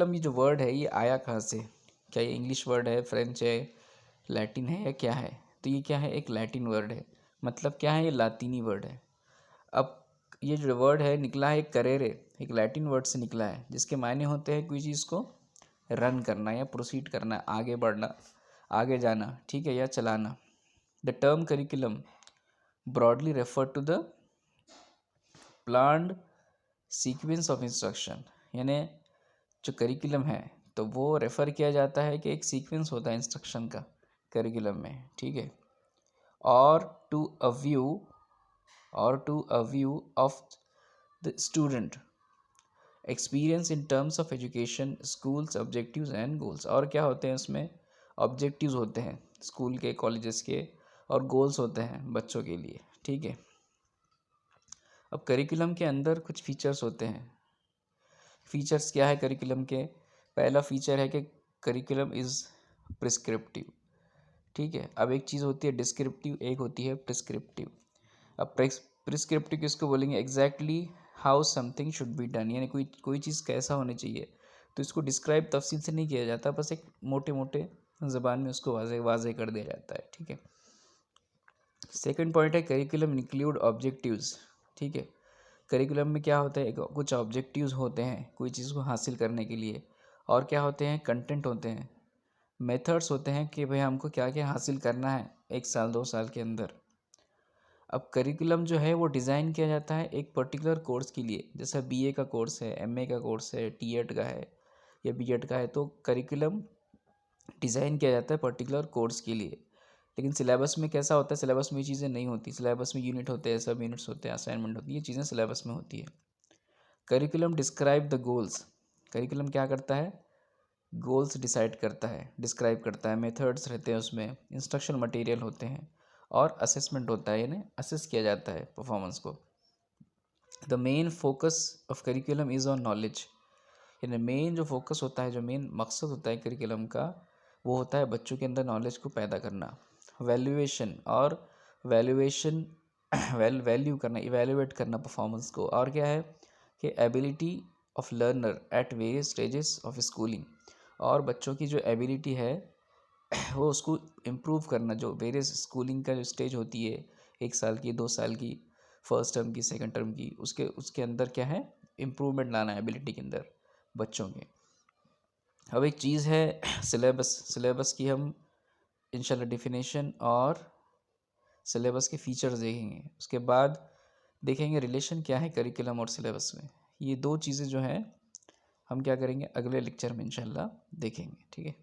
Curriculum ये जो word है ये आया कहाँ से? क्या ये इंग्लिश वर्ड है, फ्रेंच है, लैटिन है या क्या है? तो ये क्या है, एक लैटिन वर्ड है। मतलब क्या है, ये लातीनी वर्ड है। अब ये जो वर्ड है निकला है एक करेरे, एक लैटिन वर्ड से निकला है, जिसके मायने होते हैं कोई चीज़ को रन करना या प्रोसीड करना, आगे बढ़ना, आगे जाना, ठीक है, या चलाना। The term curriculum broadly refer to the planned sequence of instruction, यानी जो करिकुलम है तो वो रेफ़र किया जाता है कि एक सीक्वेंस होता है इंस्ट्रक्शन का करिकुलम में, ठीक है। और to a view of the student experience in terms of education, schools, objectives and goals. और क्या होते हैं उसमें, ऑब्जेक्टिव्स होते हैं स्कूल के, कॉलेजेस के, और गोल्स होते हैं बच्चों के लिए, ठीक है। अब करिकुलम के अंदर कुछ फीचर्स होते हैं। फीचर्स क्या है करिकुलम के? पहला फीचर है कि करिकुलम इज़ प्रिस्क्रिप्टिव, ठीक है। अब एक चीज़ होती है डिस्क्रिप्टिव, एक होती है प्रिस्क्रिप्टिव। अब प्रिस्क्रिप्टिव किसको बोलेंगे? Exactly how something should be done, यानी कोई चीज़ कैसा होनी चाहिए, तो इसको डिस्क्राइब तफसील से नहीं किया जाता, बस एक मोटे मोटे ज़बान में उसको वाजे वाजे कर दिया जाता है, ठीक है। सेकंड पॉइंट है करिकुलम इंक्लूड ऑब्जेक्टिव्स, ठीक है। करिकुलम में क्या होता है, कुछ ऑब्जेक्टिव्स होते हैं कोई चीज़ को हासिल करने के लिए, और क्या होते हैं, कंटेंट होते हैं, मेथड्स होते हैं कि भाई हमको क्या क्या हासिल करना है 1 साल 2 साल के अंदर। अब करिकुलम जो है वो डिज़ाइन किया जाता है एक पर्टिकुलर कोर्स के लिए, जैसा बीए का कोर्स है, एमए का कोर्स है, टीएड का है या बीएड का है, तो करिकुलम डिज़ाइन किया जाता है पर्टिकुलर कोर्स के लिए। लेकिन सिलेबस में कैसा होता है, सिलेबस में ये चीज़ें नहीं होती, सिलेबस में यूनिट होते हैं, सब यूनिट्स होते हैं, असाइनमेंट होती है, ये चीज़ें सिलेबस में होती है। Curriculum describe the goals, curriculum क्या करता है, गोल्स डिसाइड करता है, डिस्क्राइब करता है, मेथड्स रहते हैं उसमें, इंस्ट्रक्शन मटेरियल होते हैं, और असेसमेंट होता है, यानी असेस किया जाता है परफॉर्मेंस को। The main focus of curriculum is on knowledge, यानी मेन जो फोकस होता है, जो मेन मकसद होता है करिकुलम का, वो होता है बच्चों के अंदर नॉलेज को पैदा करना। वैल्यूएशन, और वैल्यूएशन वैल्यू करना, इवेल्युएट करना परफॉर्मेंस को। और क्या है कि ability of learner at various stages of schooling, और बच्चों की जो एबिलिटी है वो उसको इम्प्रूव करना, जो वेरियस स्कूलिंग का जो स्टेज होती है, 1 साल की, 2 साल की, फर्स्ट टर्म की, सेकंड टर्म की, उसके अंदर क्या है, इम्प्रूवमेंट लाना है एबिलिटी के अंदर बच्चों के। अब एक चीज़ है सिलेबस, सिलेबस की हम इंशाल्लाह डिफिनेशन और सिलेबस के फीचर्स देखेंगे, उसके बाद देखेंगे रिलेशन क्या है करिकुलम और सिलेबस में। ये दो चीज़ें जो हैं हम क्या करेंगे, अगले लेक्चर में इंशाल्लाह देखेंगे, ठीक है।